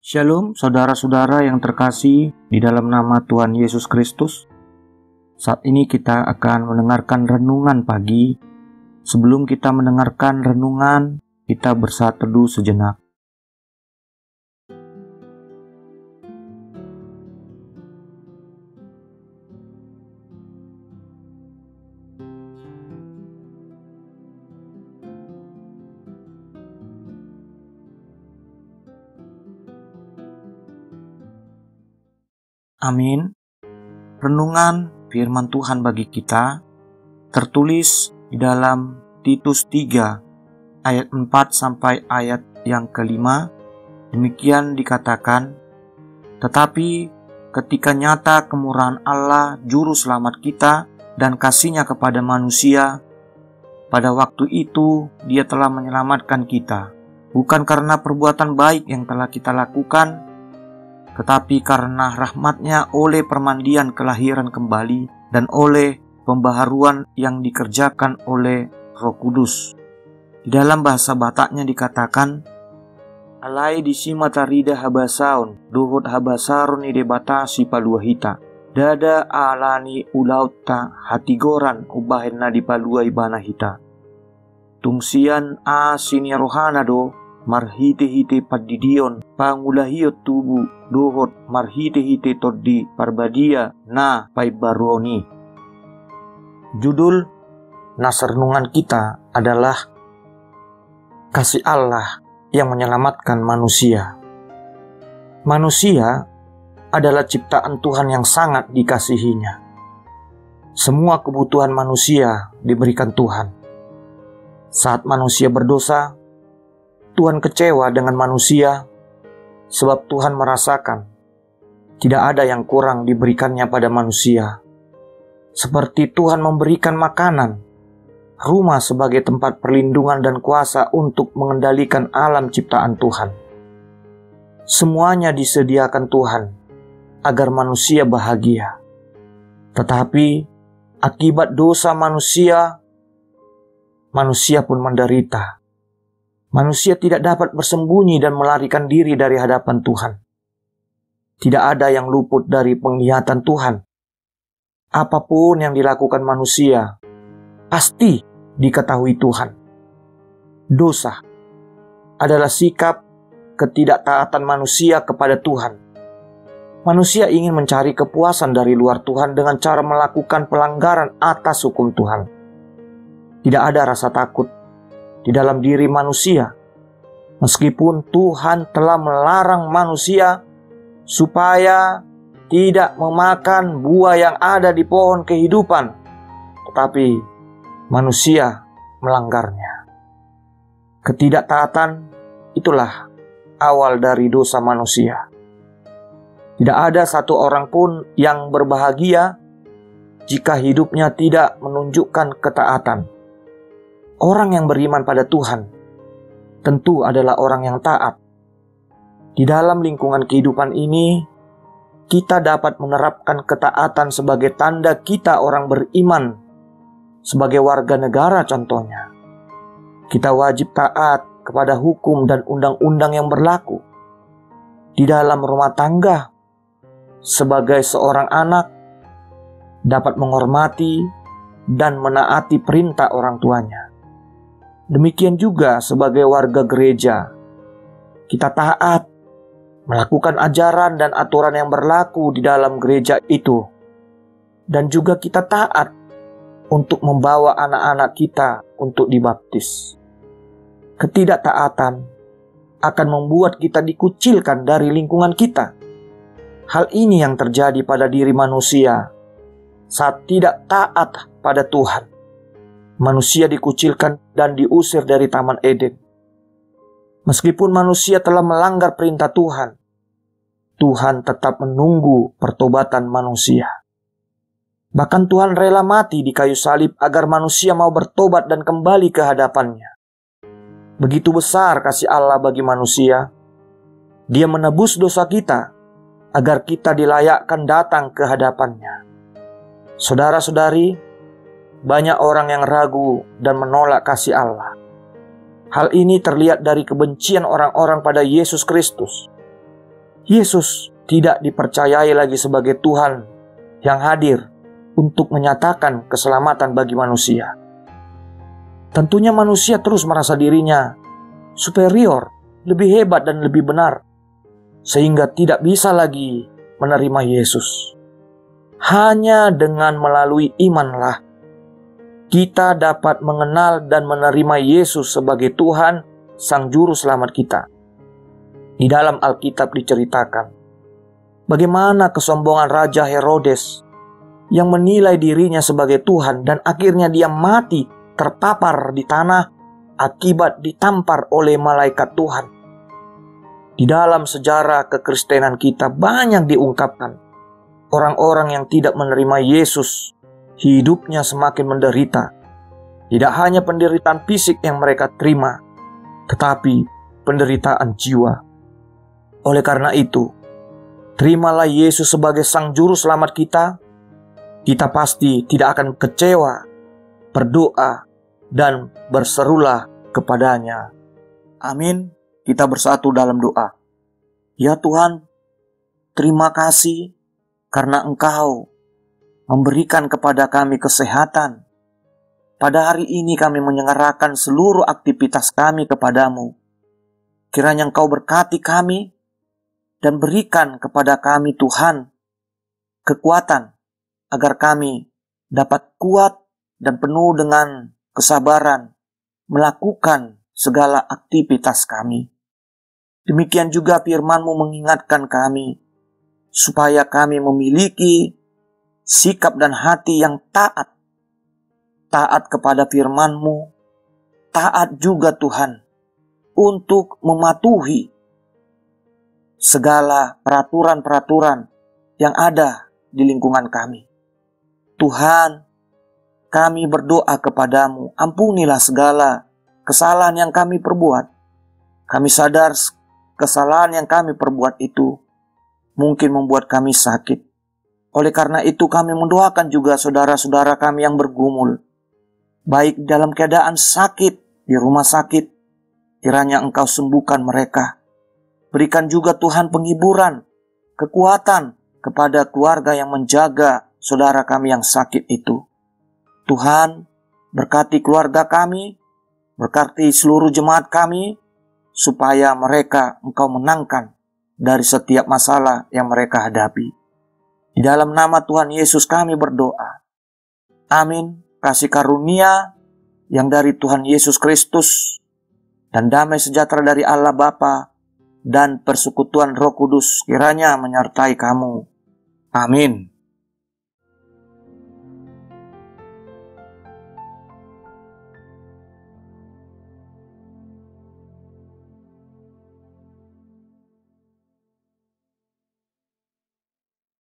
Shalom saudara-saudara yang terkasih di dalam nama Tuhan Yesus Kristus. Saat ini kita akan mendengarkan renungan pagi. Sebelum kita mendengarkan renungan, kita bersaat teduh sejenak. Amin. Renungan firman Tuhan bagi kita tertulis di dalam Titus 3 ayat 4 sampai ayat yang kelima. Demikian dikatakan, tetapi ketika nyata kemurahan Allah juru selamat kita dan kasih-Nya kepada manusia, pada waktu itu Dia telah menyelamatkan kita, bukan karena perbuatan baik yang telah kita lakukan, tetapi karena rahmat-Nya oleh permandian kelahiran kembali dan oleh pembaharuan yang dikerjakan oleh Roh Kudus. Di dalam bahasa Bataknya dikatakan, alai disima tarida habasaun, duhut habasarun ide batasi palua hita, dada alani ulauta hatigoran ubahenna di palua ibana hita. Tungsian sini rohana do, marhite-hite padidion pangulahiot tubuh dohot marhite-hite toddi parbadia na paibaroni. Judul nas renungan kita adalah kasih Allah yang menyelamatkan manusia. Manusia adalah ciptaan Tuhan yang sangat dikasihinya. Semua kebutuhan manusia diberikan Tuhan. Saat manusia berdosa, Tuhan kecewa dengan manusia sebab Tuhan merasakan tidak ada yang kurang diberikannya pada manusia. Seperti Tuhan memberikan makanan, rumah sebagai tempat perlindungan dan kuasa untuk mengendalikan alam ciptaan Tuhan. Semuanya disediakan Tuhan agar manusia bahagia. Tetapi akibat dosa manusia pun menderita. Manusia tidak dapat bersembunyi dan melarikan diri dari hadapan Tuhan. Tidak ada yang luput dari penglihatan Tuhan. Apapun yang dilakukan manusia, pasti diketahui Tuhan. Dosa adalah sikap ketidaktaatan manusia kepada Tuhan. Manusia ingin mencari kepuasan dari luar Tuhan dengan cara melakukan pelanggaran atas hukum Tuhan. Tidak ada rasa takut di dalam diri manusia, meskipun Tuhan telah melarang manusia supaya tidak memakan buah yang ada di pohon kehidupan, tetapi manusia melanggarnya. Ketidaktaatan itulah awal dari dosa manusia. Tidak ada satu orang pun yang berbahagia jika hidupnya tidak menunjukkan ketaatan. Orang yang beriman pada Tuhan tentu adalah orang yang taat. Di dalam lingkungan kehidupan ini, kita dapat menerapkan ketaatan sebagai tanda kita orang beriman. Sebagai warga negara contohnya, kita wajib taat kepada hukum dan undang-undang yang berlaku. Di dalam rumah tangga, sebagai seorang anak, dapat menghormati dan menaati perintah orang tuanya. Demikian juga sebagai warga gereja, kita taat melakukan ajaran dan aturan yang berlaku di dalam gereja itu. Dan juga kita taat untuk membawa anak-anak kita untuk dibaptis. Ketidaktaatan akan membuat kita dikucilkan dari lingkungan kita. Hal ini yang terjadi pada diri manusia saat tidak taat pada Tuhan. Manusia dikucilkan dan diusir dari Taman Eden. Meskipun manusia telah melanggar perintah Tuhan, Tuhan tetap menunggu pertobatan manusia. Bahkan Tuhan rela mati di kayu salib agar manusia mau bertobat dan kembali ke hadapan-Nya. Begitu besar kasih Allah bagi manusia. Dia menebus dosa kita agar kita dilayakkan datang ke hadapan-Nya. Saudara-saudari, banyak orang yang ragu dan menolak kasih Allah. Hal ini terlihat dari kebencian orang-orang pada Yesus Kristus. Yesus tidak dipercayai lagi sebagai Tuhan yang hadir untuk menyatakan keselamatan bagi manusia. Tentunya manusia terus merasa dirinya superior, lebih hebat dan lebih benar, sehingga tidak bisa lagi menerima Yesus. Hanya dengan melalui imanlah kita dapat mengenal dan menerima Yesus sebagai Tuhan, Sang Juru Selamat kita. Di dalam Alkitab diceritakan bagaimana kesombongan Raja Herodes yang menilai dirinya sebagai Tuhan dan akhirnya dia mati terpapar di tanah akibat ditampar oleh malaikat Tuhan. Di dalam sejarah kekristenan kita banyak diungkapkan orang-orang yang tidak menerima Yesus, hidupnya semakin menderita. Tidak hanya penderitaan fisik yang mereka terima, tetapi penderitaan jiwa. Oleh karena itu, terimalah Yesus sebagai Sang Juru Selamat kita. Kita pasti tidak akan kecewa, berdoa, dan berserulah kepadanya. Amin. Kita bersatu dalam doa. Ya Tuhan, terima kasih karena Engkau memberikan kepada kami kesehatan. Pada hari ini kami menyerahkan seluruh aktivitas kami kepadamu. Kiranya Engkau berkati kami dan berikan kepada kami Tuhan kekuatan agar kami dapat kuat dan penuh dengan kesabaran melakukan segala aktivitas kami. Demikian juga firman-Mu mengingatkan kami supaya kami memiliki sikap dan hati yang taat. Taat kepada firman-Mu, taat juga Tuhan untuk mematuhi segala peraturan-peraturan yang ada di lingkungan kami. Tuhan, kami berdoa kepadamu, ampunilah segala kesalahan yang kami perbuat. Kami sadar kesalahan yang kami perbuat itu mungkin membuat kami sakit. Oleh karena itu kami mendoakan juga saudara-saudara kami yang bergumul, baik dalam keadaan sakit, di rumah sakit. Kiranya Engkau sembuhkan mereka. Berikan juga Tuhan penghiburan, kekuatan kepada keluarga yang menjaga saudara kami yang sakit itu. Tuhan, berkati keluarga kami, berkati seluruh jemaat kami, supaya mereka Engkau menangkan dari setiap masalah yang mereka hadapi. Di dalam nama Tuhan Yesus kami berdoa. Amin. Kasih karunia yang dari Tuhan Yesus Kristus dan damai sejahtera dari Allah Bapa dan persekutuan Roh Kudus kiranya menyertai kamu. Amin.